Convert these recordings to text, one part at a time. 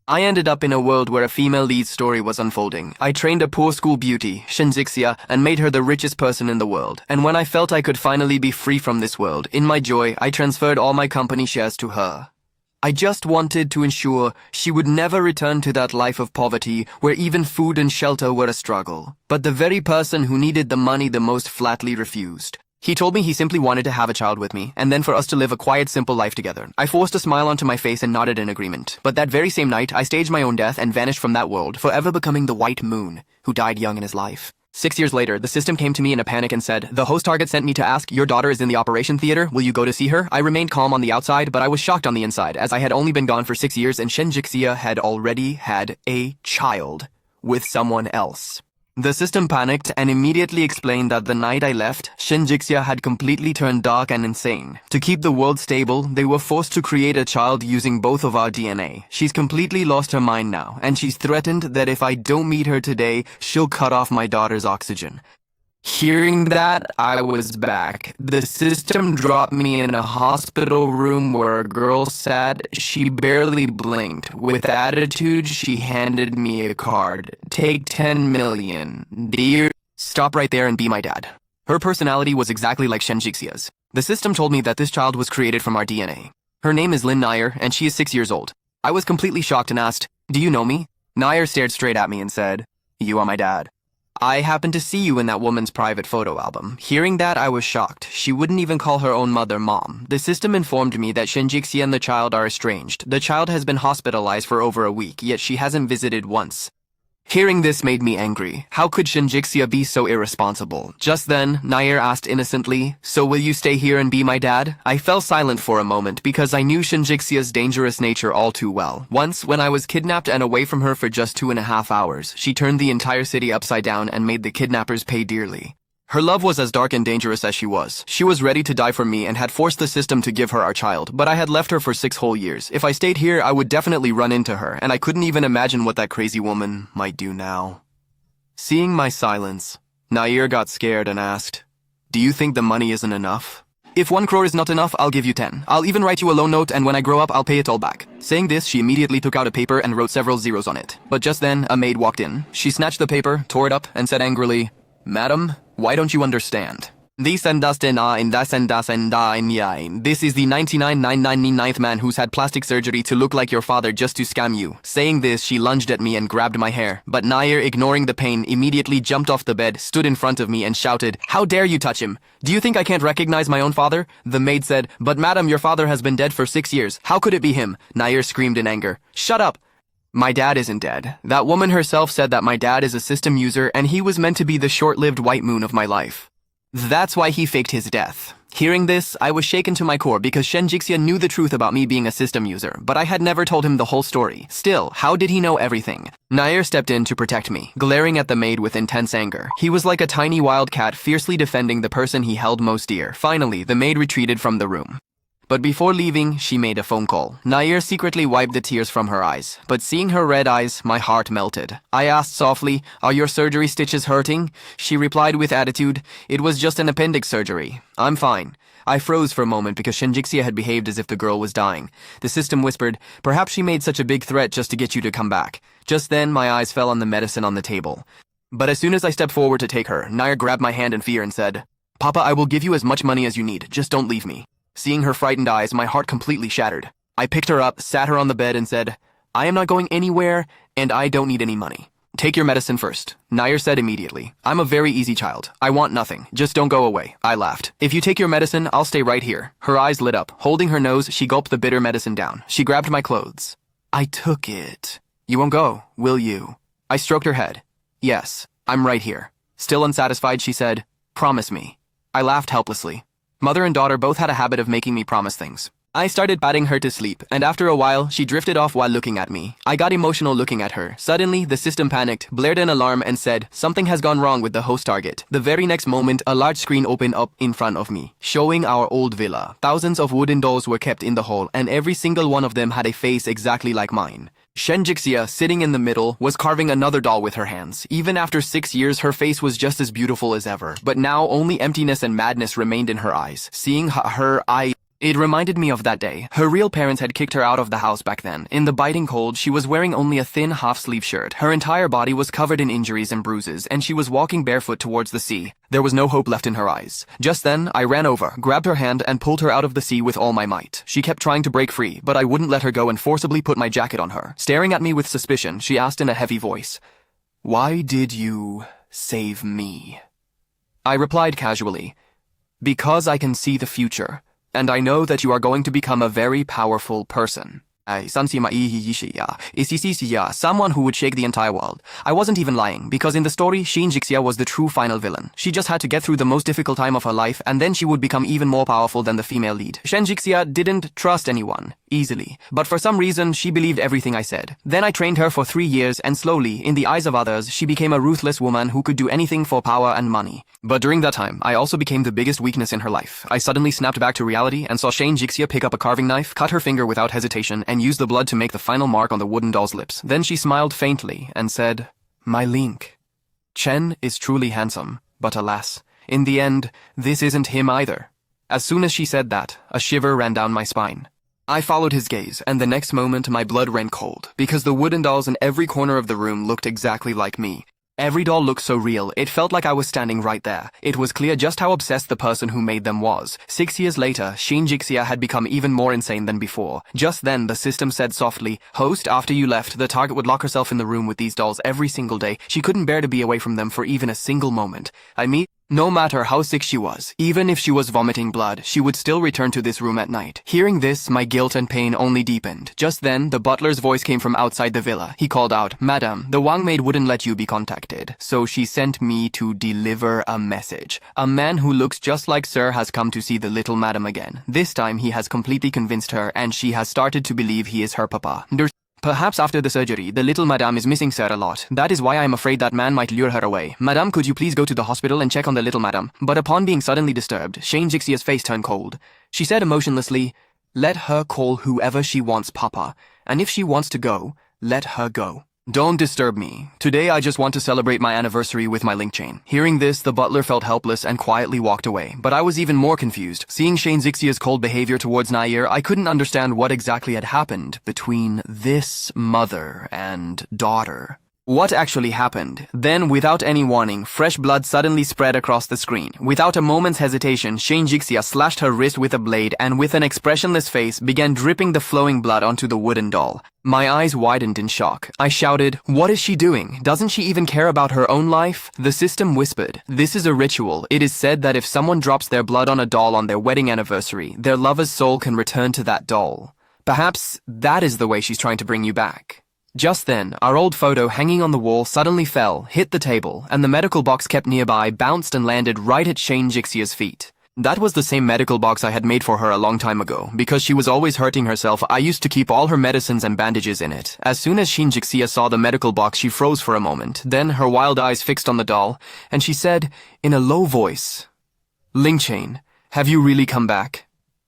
I ended up in a world where a female lead story was unfolding. I trained a poor school beauty, Shinjixia, and made her the richest person in the world. And when I felt I could finally be free from this world, in my joy, I transferred all my company shares to her. I just wanted to ensure she would never return to that life of poverty where even food and shelter were a struggle. But the very person who needed the money the most flatly refused. He told me he simply wanted to have a child with me, and then for us to live a quiet, simple life together. I forced a smile onto my face and nodded in agreement. But that very same night, I staged my own death and vanished from that world, forever becoming the White Moon, who died young in his life. 6 years later, the system came to me in a panic and said, "The host target sent me to ask, your daughter is in the operation theater, will you go to see her?" I remained calm on the outside, but I was shocked on the inside, as I had only been gone for 6 years and Shinjixia had already had a child with someone else. The system panicked and immediately explained that the night I left, Shinjixia had completely turned dark and insane. To keep the world stable, they were forced to create a child using both of our DNA. She's completely lost her mind now, and she's threatened that if I don't meet her today, she'll cut off my daughter's oxygen. Hearing that, I was back. The system dropped me in a hospital room where a girl sat. She barely blinked. With attitude, she handed me a card. "Take 10 million. Dear..." Stop right there and be my dad. Her personality was exactly like Shenjixia's. The system told me that this child was created from our DNA. Her name is Lynn Nair, and she is 6 years old. I was completely shocked and asked, "Do you know me?" Nair stared straight at me and said, "You are my dad. I happened to see you in that woman's private photo album." Hearing that, I was shocked. She wouldn't even call her own mother mom. The system informed me that Shinjixia and the child are estranged. The child has been hospitalized for over a week, yet she hasn't visited once. Hearing this made me angry. How could Shinjixia be so irresponsible? Just then, Nair asked innocently, "So will you stay here and be my dad?" I fell silent for a moment because I knew Shinjixia's dangerous nature all too well. Once, when I was kidnapped and away from her for just 2.5 hours, she turned the entire city upside down and made the kidnappers pay dearly. Her love was as dark and dangerous as she was. She was ready to die for me and had forced the system to give her our child, but I had left her for 6 whole years. If I stayed here, I would definitely run into her, and I couldn't even imagine what that crazy woman might do now. Seeing my silence, Nair got scared and asked, "Do you think the money isn't enough?" "If 1 crore is not enough, I'll give you 10. I'll even write you a loan note, and when I grow up, I'll pay it all back." Saying this, she immediately took out a paper and wrote several zeros on it. But just then, a maid walked in. She snatched the paper, tore it up, and said angrily, "Madam, why don't you understand? This and das and in das and das and in yain. This is the 99,999th man who's had plastic surgery to look like your father just to scam you." Saying this, she lunged at me and grabbed my hair. But Nair, ignoring the pain, immediately jumped off the bed, stood in front of me and shouted, "How dare you touch him? Do you think I can't recognize my own father?" The maid said, "But madam, your father has been dead for 6 years. How could it be him?" Nair screamed in anger, "Shut up! My dad isn't dead. That woman herself said that my dad is a system user and he was meant to be the short-lived white moon of my life. That's why he faked his death." Hearing this, I was shaken to my core because Shenjixia knew the truth about me being a system user, but I had never told him the whole story. Still, how did he know everything? Nair stepped in to protect me, glaring at the maid with intense anger. He was like a tiny wild cat fiercely defending the person he held most dear. Finally, the maid retreated from the room. But before leaving, she made a phone call. Nair secretly wiped the tears from her eyes, but seeing her red eyes, my heart melted. I asked softly, "Are your surgery stitches hurting?" She replied with attitude, "It was just an appendix surgery. I'm fine." I froze for a moment because Shinjixia had behaved as if the girl was dying. The system whispered, "Perhaps she made such a big threat just to get you to come back." Just then, my eyes fell on the medicine on the table. But as soon as I stepped forward to take her, Nair grabbed my hand in fear and said, "Papa, I will give you as much money as you need. Just don't leave me." Seeing her frightened eyes, my heart completely shattered. I picked her up, sat her on the bed, and said, "I am not going anywhere, and I don't need any money. Take your medicine first." Nair said immediately, "I'm a very easy child. I want nothing. Just don't go away." I laughed. "If you take your medicine, I'll stay right here." Her eyes lit up. Holding her nose, she gulped the bitter medicine down. She grabbed my clothes. "I took it. You won't go, will you?" I stroked her head. "Yes, I'm right here." Still unsatisfied, she said, "Promise me." I laughed helplessly. Mother and daughter both had a habit of making me promise things. I started patting her to sleep, and after a while, she drifted off while looking at me. I got emotional looking at her. Suddenly, the system panicked, blared an alarm, and said, "Something has gone wrong with the host target." The very next moment, a large screen opened up in front of me, showing our old villa. Thousands of wooden dolls were kept in the hall, and every single one of them had a face exactly like mine. Shenjixia, sitting in the middle, was carving another doll with her hands. Even after 6 years, her face was just as beautiful as ever, but now only emptiness and madness remained in her eyes. Seeing her, I It reminded me of that day. Her real parents had kicked her out of the house back then. In the biting cold, she was wearing only a thin half-sleeve shirt. Her entire body was covered in injuries and bruises, and she was walking barefoot towards the sea. There was no hope left in her eyes. Just then, I ran over, grabbed her hand, and pulled her out of the sea with all my might. She kept trying to break free, but I wouldn't let her go and forcibly put my jacket on her. Staring at me with suspicion, she asked in a heavy voice, "Why did you save me?" I replied casually, "Because I can see the future. And I know that you are going to become a very powerful person. Someone who would shake the entire world." I wasn't even lying, because in the story, Shin Jixia was the true final villain. She just had to get through the most difficult time of her life, and then she would become even more powerful than the female lead. Shin Jixia didn't trust anyone easily, but for some reason, she believed everything I said. Then I trained her for 3 years, and slowly, in the eyes of others, she became a ruthless woman who could do anything for power and money. But during that time, I also became the biggest weakness in her life. I suddenly snapped back to reality and saw Shin Jixia pick up a carving knife, cut her finger without hesitation, and use the blood to make the final mark on the wooden doll's lips. Then she smiled faintly and said, "My Link. Chen is truly handsome, but alas, in the end, this isn't him either." As soon as she said that, a shiver ran down my spine. I followed his gaze, and the next moment my blood ran cold, because the wooden dolls in every corner of the room looked exactly like me. Every doll looked so real, it felt like I was standing right there. It was clear just how obsessed the person who made them was. 6 years later, Shin Jixia had become even more insane than before. Just then, the system said softly, "Host, after you left, the target would lock herself in the room with these dolls every single day. She couldn't bear to be away from them for even a single moment. No matter how sick she was, even if she was vomiting blood, she would still return to this room at night." Hearing this, my guilt and pain only deepened. Just then, the butler's voice came from outside the villa. He called out, "Madam, the Wang maid wouldn't let you be contacted, so she sent me to deliver a message. A man who looks just like Sir has come to see the little madam again. This time, he has completely convinced her, and she has started to believe he is her papa. Perhaps after the surgery, the little madame is missing Sir a lot. That is why I am afraid that man might lure her away. Madame, could you please go to the hospital and check on the little madame?" But upon being suddenly disturbed, Shin Jixia's face turned cold. She said emotionlessly, "Let her call whoever she wants, Papa. And if she wants to go, let her go. Don't disturb me. Today I just want to celebrate my anniversary with my link chain." Hearing this, the butler felt helpless and quietly walked away. But I was even more confused. Seeing Shin Jixia's cold behavior towards Nair, I couldn't understand what exactly had happened between this mother and daughter. What actually happened? Then, without any warning, fresh blood suddenly spread across the screen. Without a moment's hesitation, Shin Jixia slashed her wrist with a blade and with an expressionless face began dripping the flowing blood onto the wooden doll. My eyes widened in shock. I shouted, "What is she doing? Doesn't she even care about her own life?" The system whispered, "This is a ritual. It is said that if someone drops their blood on a doll on their wedding anniversary, their lover's soul can return to that doll. Perhaps that is the way she's trying to bring you back." Just then, our old photo hanging on the wall suddenly fell, hit the table, and the medical box kept nearby bounced and landed right at Shin Jixia's feet. That was the same medical box I had made for her a long time ago. Because she was always hurting herself, I used to keep all her medicines and bandages in it. As soon as Shin Jixia saw the medical box, she froze for a moment. Then her wild eyes fixed on the doll, and she said, in a low voice, "Link Chain, have you really come back?"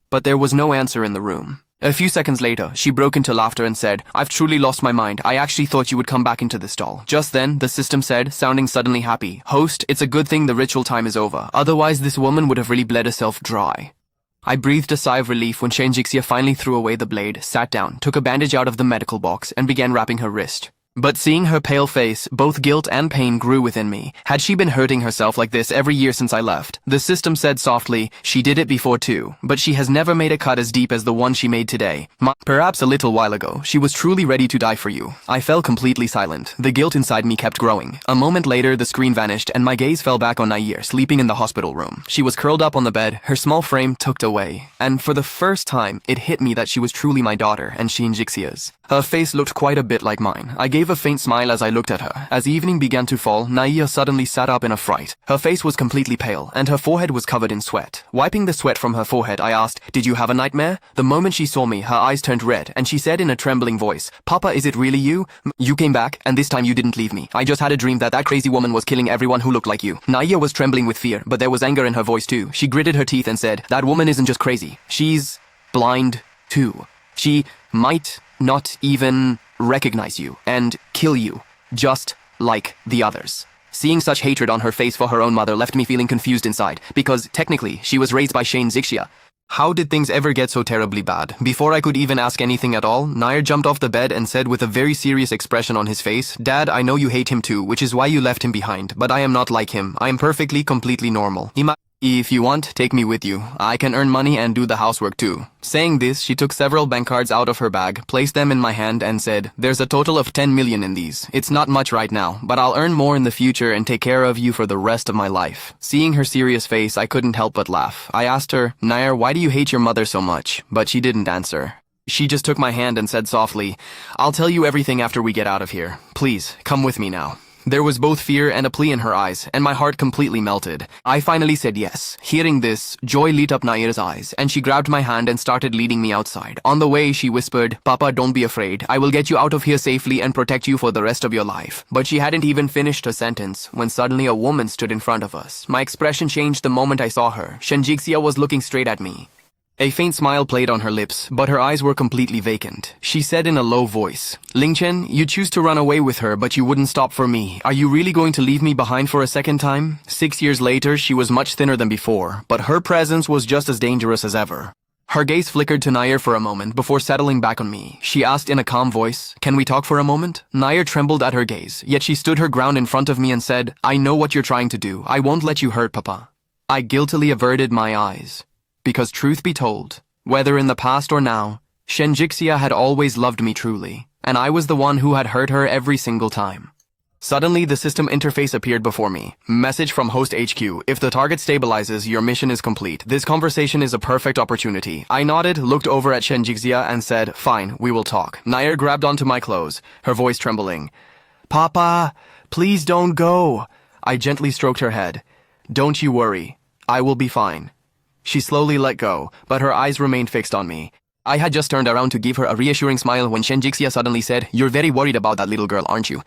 But there was no answer in the room. A few seconds later, she broke into laughter and said, "I've truly lost my mind. I actually thought you would come back into this doll." Just then, the system said, sounding suddenly happy, "Host, it's a good thing the ritual time is over. Otherwise, this woman would have really bled herself dry." I breathed a sigh of relief when Shin Jixia finally threw away the blade, sat down, took a bandage out of the medical box, and began wrapping her wrist. But seeing her pale face, both guilt and pain grew within me. Had she been hurting herself like this every year since I left? The system said softly, "She did it before too, but she has never made a cut as deep as the one she made today. Perhaps a little while ago, she was truly ready to die for you." I fell completely silent. The guilt inside me kept growing. A moment later, the screen vanished, and my gaze fell back on Nair, sleeping in the hospital room. She was curled up on the bed, her small frame tucked away. And for the first time, it hit me that she was truly my daughter and Shin Jixia's. Her face looked quite a bit like mine. I gave a faint smile as I looked at her. As evening began to fall, Naia suddenly sat up in a fright. Her face was completely pale, and her forehead was covered in sweat. Wiping the sweat from her forehead, I asked, "Did you have a nightmare?" The moment she saw me, her eyes turned red, and she said in a trembling voice, "Papa, is it really you? You came back, and this time you didn't leave me. I just had a dream that crazy woman was killing everyone who looked like you." Naia was trembling with fear, but there was anger in her voice too. She gritted her teeth and said, "That woman isn't just crazy. She's blind too. She might not even recognize you and kill you, just like the others." Seeing such hatred on her face for her own mother left me feeling confused inside, because technically she was raised by Shin Jixia. How did things ever get so terribly bad? Before I could even ask anything at all, Nair jumped off the bed and said with a very serious expression on his face, "Dad, I know you hate him too, which is why you left him behind, but I am not like him. I am perfectly, completely normal. If you want, take me with you. I can earn money and do the housework too." Saying this, she took several bank cards out of her bag, placed them in my hand and said, "There's a total of 10 million in these. It's not much right now, but I'll earn more in the future and take care of you for the rest of my life." Seeing her serious face, I couldn't help but laugh. I asked her, "Nair, why do you hate your mother so much?" But she didn't answer. She just took my hand and said softly, "I'll tell you everything after we get out of here. Please, come with me now." There was both fear and a plea in her eyes, and my heart completely melted. I finally said yes. Hearing this, joy lit up Nair's eyes, and she grabbed my hand and started leading me outside. On the way, she whispered, "Papa, don't be afraid. I will get you out of here safely and protect you for the rest of your life." But she hadn't even finished her sentence when suddenly a woman stood in front of us. My expression changed the moment I saw her. Shenjixia was looking straight at me. A faint smile played on her lips, but her eyes were completely vacant. She said in a low voice, "Lingchen, you choose to run away with her, but you wouldn't stop for me. Are you really going to leave me behind for a second time?" 6 years later, she was much thinner than before, but her presence was just as dangerous as ever. Her gaze flickered to Nair for a moment before settling back on me. She asked in a calm voice, "Can we talk for a moment?" Nair trembled at her gaze, yet she stood her ground in front of me and said, "I know what you're trying to do. I won't let you hurt Papa." I guiltily averted my eyes. Because truth be told, whether in the past or now, Shenjixia had always loved me truly, and I was the one who had hurt her every single time. Suddenly, the system interface appeared before me. Message from Host HQ. If the target stabilizes, your mission is complete. This conversation is a perfect opportunity. I nodded, looked over at Shenjixia, and said, "Fine, we will talk." Nair grabbed onto my clothes, her voice trembling. "Papa, please don't go." I gently stroked her head. "Don't you worry. I will be fine." She slowly let go, but her eyes remained fixed on me. I had just turned around to give her a reassuring smile when Shenjixia suddenly said, "You're very worried about that little girl, aren't you?"